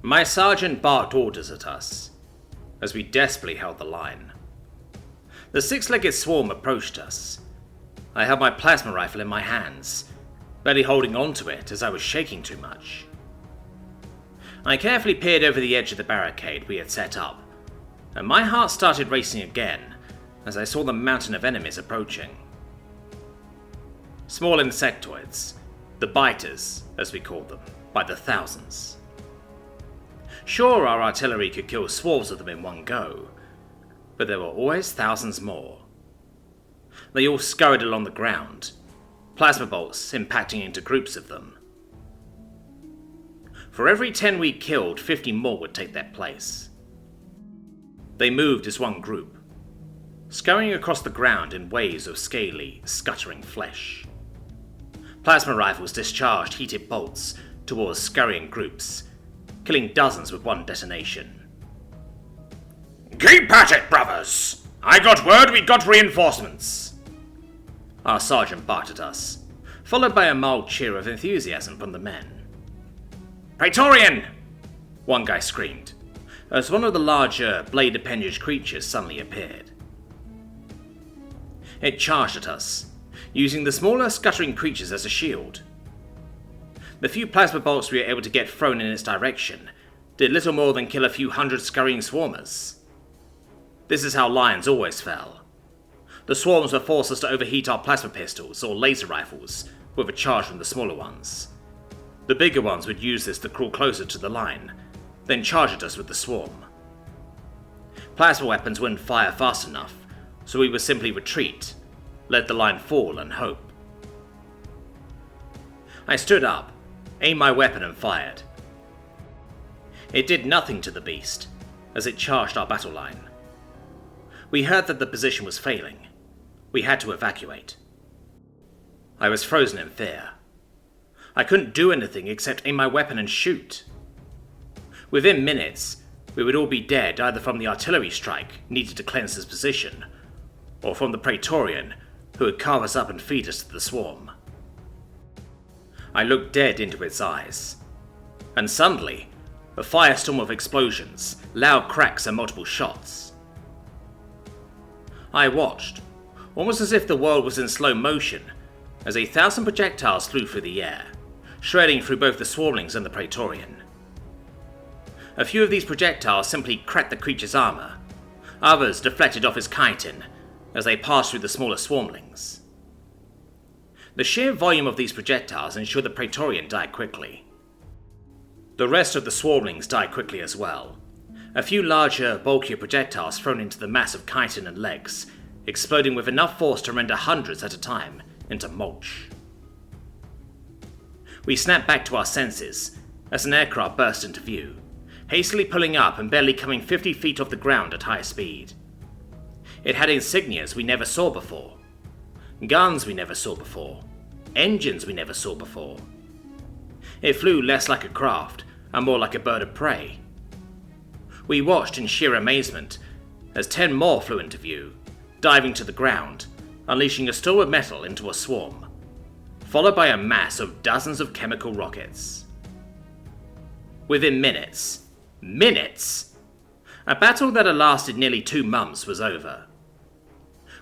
My sergeant barked orders at us, as we desperately held the line. The Sixlegged Swarm approached us. I held my plasma rifle in my hands, barely holding onto it as I was shaking too much. I carefully peered over the edge of the barricade we had set up, and my heart started racing again as I saw the mountain of enemies approaching. Small insectoids, the biters, as we called them, by the thousands. Sure, our artillery could kill swarms of them in one go, but there were always thousands more. They all scurried along the ground, plasma bolts impacting into groups of them. For every 10 we killed, 50 more would take their place. They moved as one group, scurrying across the ground in waves of scaly, scuttering flesh. Plasma rifles discharged heated bolts towards scurrying groups, killing dozens with one detonation. "Keep at it, brothers! I got word we got reinforcements!" Our sergeant barked at us, followed by a mild cheer of enthusiasm from the men. "Praetorian!" one guy screamed, as one of the larger, blade-appendage creatures suddenly appeared. It charged at us, using the smaller, scuttering creatures as a shield. The few plasma bolts we were able to get thrown in its direction did little more than kill a few hundred scurrying swarmers. This is how lions always fell. The swarms would force us to overheat our plasma pistols or laser rifles with a charge from the smaller ones. The bigger ones would use this to crawl closer to the line, then charge at us with the swarm. Plasma weapons wouldn't fire fast enough, so we would simply retreat, let the line fall and hope. I stood up, aimed my weapon and fired. It did nothing to the beast, as it charged our battle line. We heard that the position was failing. We had to evacuate. I was frozen in fear. I couldn't do anything except aim my weapon and shoot. Within minutes, we would all be dead either from the artillery strike needed to cleanse this position, or from the Praetorian who would carve us up and feed us to the swarm. I looked dead into its eyes, and suddenly, a firestorm of explosions, loud cracks and multiple shots. I watched, almost as if the world was in slow motion, as 1,000 projectiles flew through the air, shredding through both the Swarmlings and the Praetorian. A few of these projectiles simply cracked the creature's armor, others deflected off his chitin as they passed through the smaller Swarmlings. The sheer volume of these projectiles ensured the Praetorian died quickly. The rest of the Swarmlings died quickly as well, a few larger, bulkier projectiles thrown into the mass of chitin and legs, exploding with enough force to render hundreds at a time into mulch. We snapped back to our senses as an aircraft burst into view, hastily pulling up and barely coming 50 feet off the ground at high speed. It had insignias we never saw before, guns we never saw before, engines we never saw before. It flew less like a craft and more like a bird of prey. We watched in sheer amazement as 10 more flew into view, diving to the ground, unleashing a storm of metal into a swarm, followed by a mass of dozens of chemical rockets. Within minutes, a battle that had lasted nearly 2 months was over.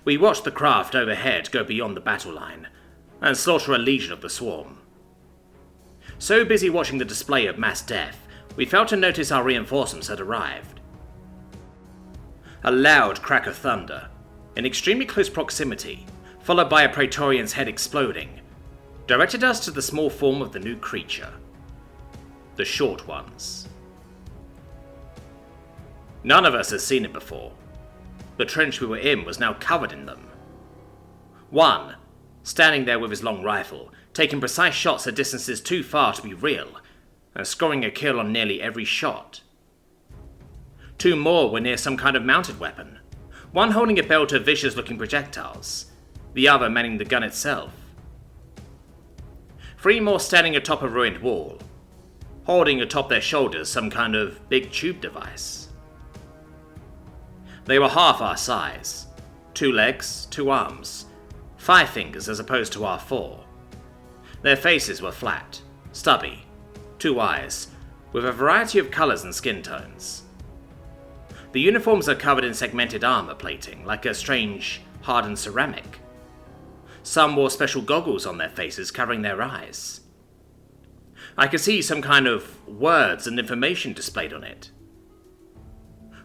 We watched the craft overhead go beyond the battle line and slaughter a legion of the swarm. So busy watching the display of mass death, we failed to notice our reinforcements had arrived. A loud crack of thunder, in extremely close proximity, followed by a Praetorian's head exploding, directed us to the small form of the new creature. The Short Ones. None of us had seen it before. The trench we were in was now covered in them. One, standing there with his long rifle, taking precise shots at distances too far to be real, and scoring a kill on nearly every shot. 2 more were near some kind of mounted weapon, one holding a belt of vicious-looking projectiles, the other manning the gun itself. 3 more standing atop a ruined wall, holding atop their shoulders some kind of big tube device. They were half our size, 2 legs, 2 arms, 5 fingers as opposed to our 4. Their faces were flat, stubby, 2 eyes, with a variety of colours and skin tones. The uniforms are covered in segmented armour plating, like a strange, hardened ceramic. Some wore special goggles on their faces covering their eyes. I could see some kind of words and information displayed on it.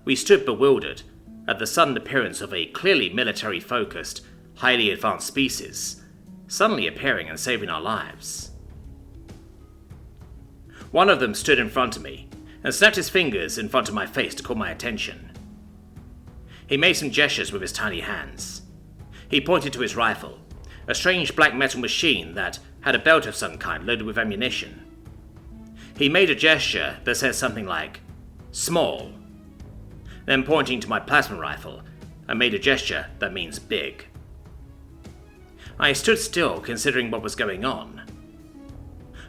We stood bewildered at the sudden appearance of a clearly military-focused, highly advanced species, suddenly appearing and saving our lives. One of them stood in front of me and snapped his fingers in front of my face to call my attention. He made some gestures with his tiny hands. He pointed to his rifle, a strange black metal machine that had a belt of some kind loaded with ammunition. He made a gesture that said something like, "small." Then pointing to my plasma rifle, I made a gesture that means big. I stood still considering what was going on.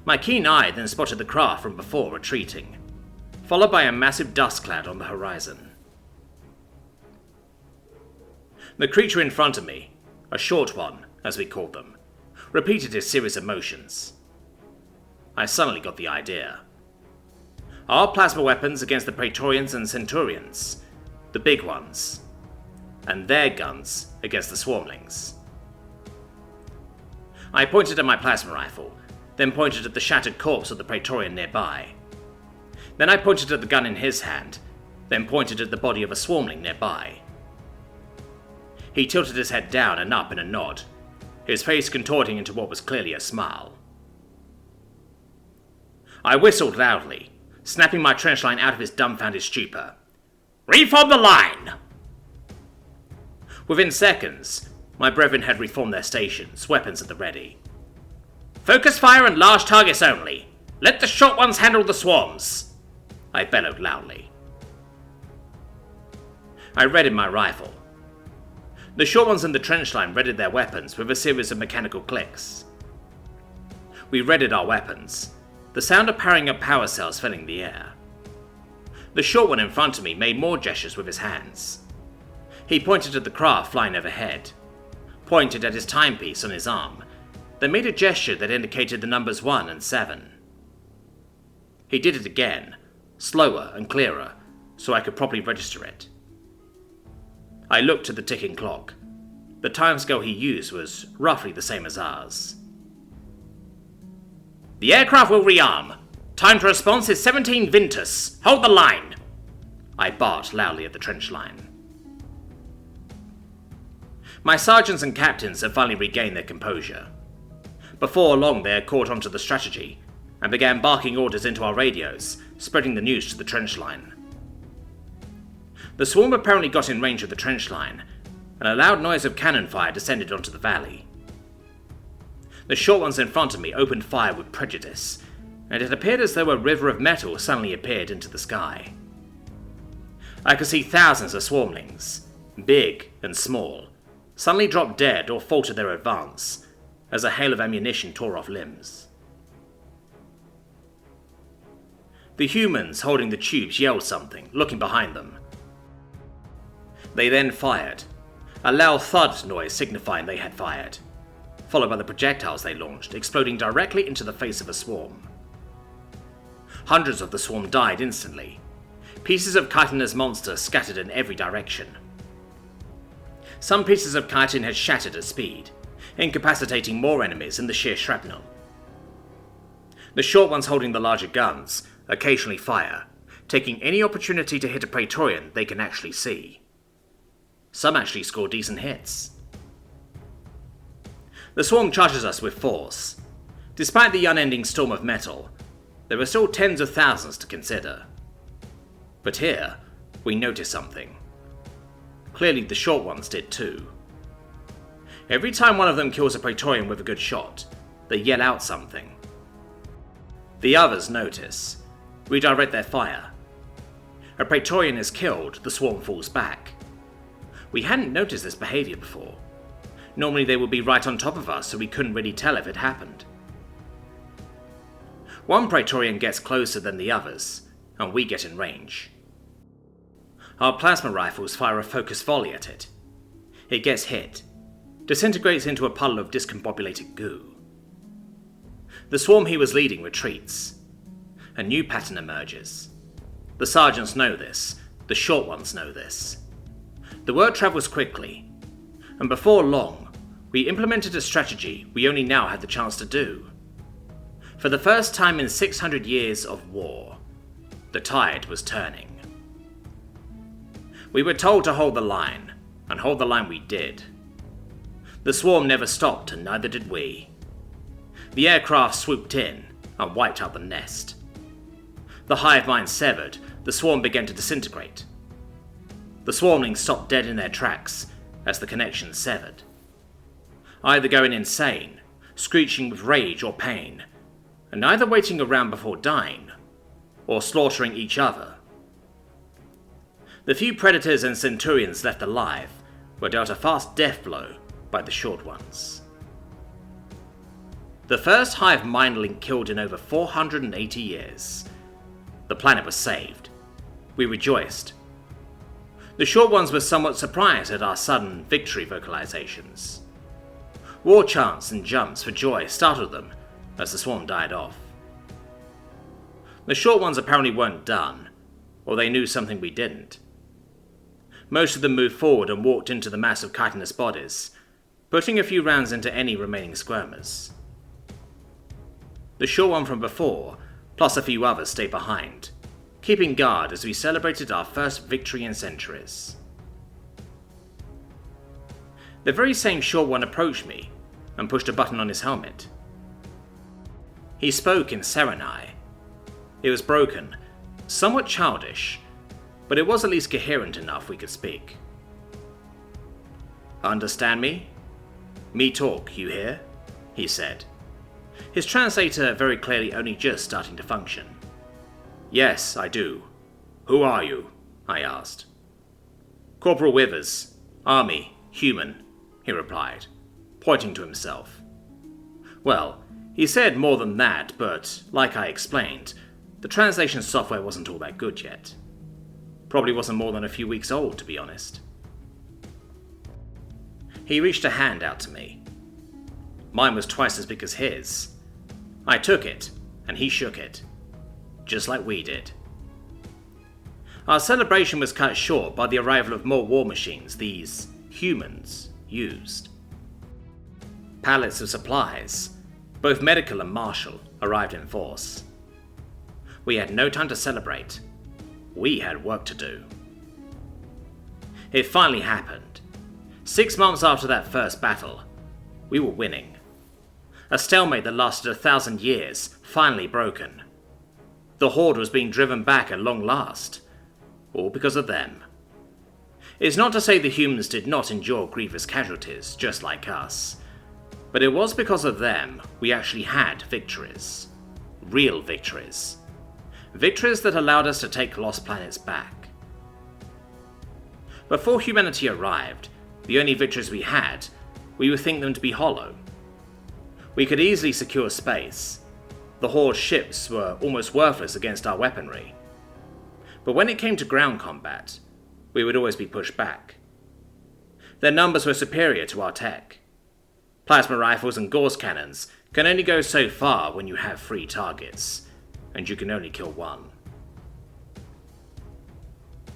My keen eye then spotted the craft from before retreating, followed by a massive dust cloud on the horizon. The creature in front of me, a short one, as we called them, repeated his series of motions. I suddenly got the idea. Our plasma weapons against the Praetorians and Centurions, the big ones, and their guns against the Swarmlings. I pointed at my plasma rifle, then pointed at the shattered corpse of the Praetorian nearby. Then I pointed at the gun in his hand, then pointed at the body of a Swarmling nearby. He tilted his head down and up in a nod, his face contorting into what was clearly a smile. I whistled loudly, snapping my trench line out of his dumbfounded stupor. "Reform the line!" Within seconds, my brethren had reformed their stations, weapons at the ready. "Focus fire and large targets only. Let the short ones handle the swarms," I bellowed loudly. I readied my rifle. The short ones in the trench line readied their weapons with a series of mechanical clicks. We readied our weapons, the sound of powering up power cells filling the air. The short one in front of me made more gestures with his hands. He pointed at the craft flying overhead, pointed at his timepiece on his arm, then made a gesture that indicated the numbers 1 and 7. He did it again, slower and clearer, so I could properly register it. I looked at the ticking clock. The timescale he used was roughly the same as ours. "The aircraft will rearm. Time to response is 17 Vintus. Hold the line!" I barked loudly at the trench line. My sergeants and captains had finally regained their composure. Before long they had caught on to the strategy and began barking orders into our radios, spreading the news to the trench line. The swarm apparently got in range of the trench line, and a loud noise of cannon fire descended onto the valley. The short ones in front of me opened fire with prejudice, and it appeared as though a river of metal suddenly appeared into the sky. I could see thousands of Swarmlings, big and small, suddenly drop dead or falter their advance, as a hail of ammunition tore off limbs. The humans holding the tubes yelled something, looking behind them. They then fired, a loud thud noise signifying they had fired, followed by the projectiles they launched, exploding directly into the face of a swarm. Hundreds of the swarm died instantly, pieces of chitinous monster scattered in every direction. Some pieces of chitin had shattered at speed, incapacitating more enemies in the sheer shrapnel. The short ones holding the larger guns occasionally fire, taking any opportunity to hit a Praetorian they can actually see. Some actually score decent hits. The swarm charges us with force. Despite the unending storm of metal, there are still tens of thousands to consider. But here, we notice something. Clearly the short ones did too. Every time one of them kills a Praetorian with a good shot, they yell out something. The others notice, redirect their fire. A Praetorian is killed, the swarm falls back. We hadn't noticed this behaviour before. Normally they would be right on top of us, so we couldn't really tell if it happened. One Praetorian gets closer than the others, and we get in range. Our plasma rifles fire a focused volley at it. It gets hit, disintegrates into a puddle of discombobulated goo. The swarm he was leading retreats. a new pattern emerges. The sergeants know this, the short ones know this. The word travels quickly, and before long, we implemented a strategy we only now had the chance to do. For the first time in 600 years of war, the tide was turning. We were told to hold the line, and hold the line we did. The swarm never stopped, and neither did we. The aircraft swooped in and wiped out the nest. The hive mind severed, the swarm began to disintegrate. The swarmlings stopped dead in their tracks as the connection severed, either going insane, screeching with rage or pain, and either waiting around before dying, or slaughtering each other. The few predators and centurions left alive were dealt a fast death blow by the short ones. The first hive mind link killed in over 480 years. The planet was saved. We rejoiced. The short ones were somewhat surprised at our sudden victory vocalizations. War chants and jumps for joy startled them as the swarm died off. The short ones apparently weren't done, or they knew something we didn't. Most of them moved forward and walked into the mass of chitinous bodies, putting a few rounds into any remaining squirmers. The short one from before, plus a few others, stayed behind, keeping guard as we celebrated our first victory in centuries. The very same short one approached me and pushed a button on his helmet. He spoke in Serenai. It was broken, somewhat childish, but it was at least coherent enough we could speak. "Understand me? Me talk, you hear?" he said, his translator very clearly only just starting to function. "Yes, I do. Who are you?" I asked. "Corporal Withers, Army, Human," he replied, pointing to himself. Well, he said more than that, but, like I explained, the translation software wasn't all that good yet. Probably wasn't more than a few weeks old, to be honest. He reached a hand out to me. Mine was twice as big as his. I took it, and he shook it, just like we did. Our celebration was cut short by the arrival of more war machines these humans used. Pallets of supplies, both medical and martial, arrived in force. We had no time to celebrate. We had work to do. It finally happened. 6 months after that first battle, we were winning. A stalemate that lasted 1,000 years, finally broken. The Horde was being driven back at long last, all because of them. It's not to say the humans did not endure grievous casualties, just like us, but it was because of them we actually had victories. Real victories. Victories that allowed us to take lost planets back. Before humanity arrived, the only victories we had, we would think them to be hollow. We could easily secure space. The Horde's ships were almost worthless against our weaponry. But when it came to ground combat, we would always be pushed back. Their numbers were superior to our tech. Plasma rifles and Gauss cannons can only go so far when you have 3 targets, and you can only kill 1.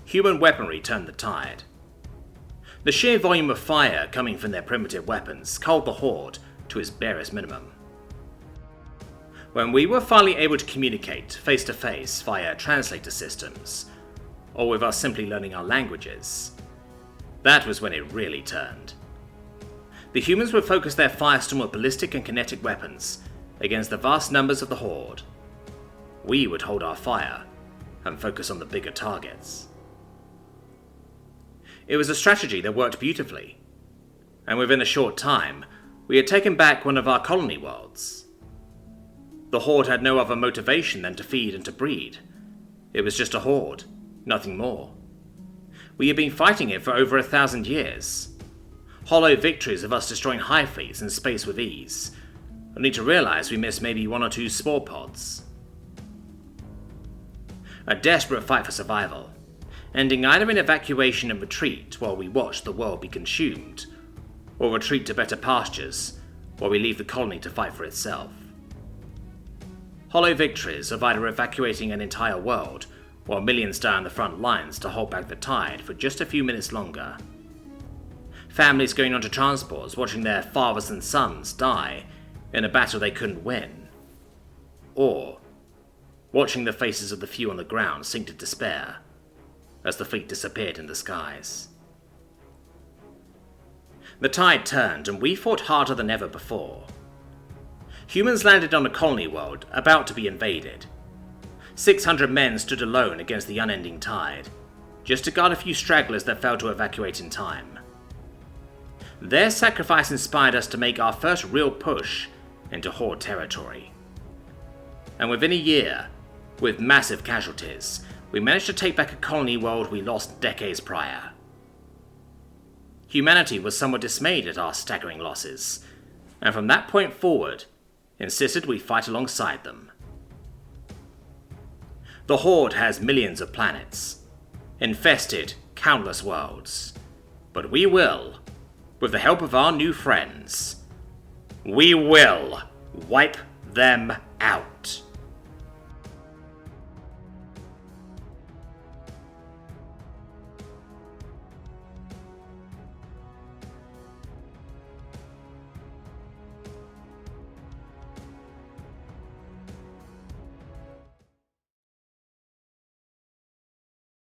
Human weaponry turned the tide. The sheer volume of fire coming from their primitive weapons culled the Horde to its barest minimum. When we were finally able to communicate face to face via translator systems, or with us simply learning our languages, that was when it really turned. The humans would focus their firestorm of ballistic and kinetic weapons against the vast numbers of the Horde. We would hold our fire and focus on the bigger targets. It was a strategy that worked beautifully, and within a short time, we had taken back one of our colony worlds. The Horde had no other motivation than to feed and to breed. It was just a Horde, nothing more. We had been fighting it for over 1,000 years. Hollow victories of us destroying hive fleets in space with ease, only to realize we missed maybe 1 or 2 spore pods. A desperate fight for survival, ending either in evacuation and retreat while we watched the world be consumed, or retreat to better pastures while we leave the colony to fight for itself. hollow victories of either evacuating an entire world or millions die on the front lines to hold back the tide for just a few minutes longer. Families going onto transports watching their fathers and sons die in a battle they couldn't win. Or watching the faces of the few on the ground sink to despair as the fleet disappeared in the skies. The tide turned and we fought harder than ever before. Humans landed on a colony world about to be invaded. 600 men stood alone against the unending tide, just to guard a few stragglers that failed to evacuate in time. Their sacrifice inspired us to make our first real push into Horde territory. And within a year, with massive casualties, we managed to take back a colony world we lost decades prior. Humanity was somewhat dismayed at our staggering losses, and from that point forward, insisted we fight alongside them. The Horde has millions of planets, infested countless worlds, but we will, with the help of our new friends, we will wipe them out.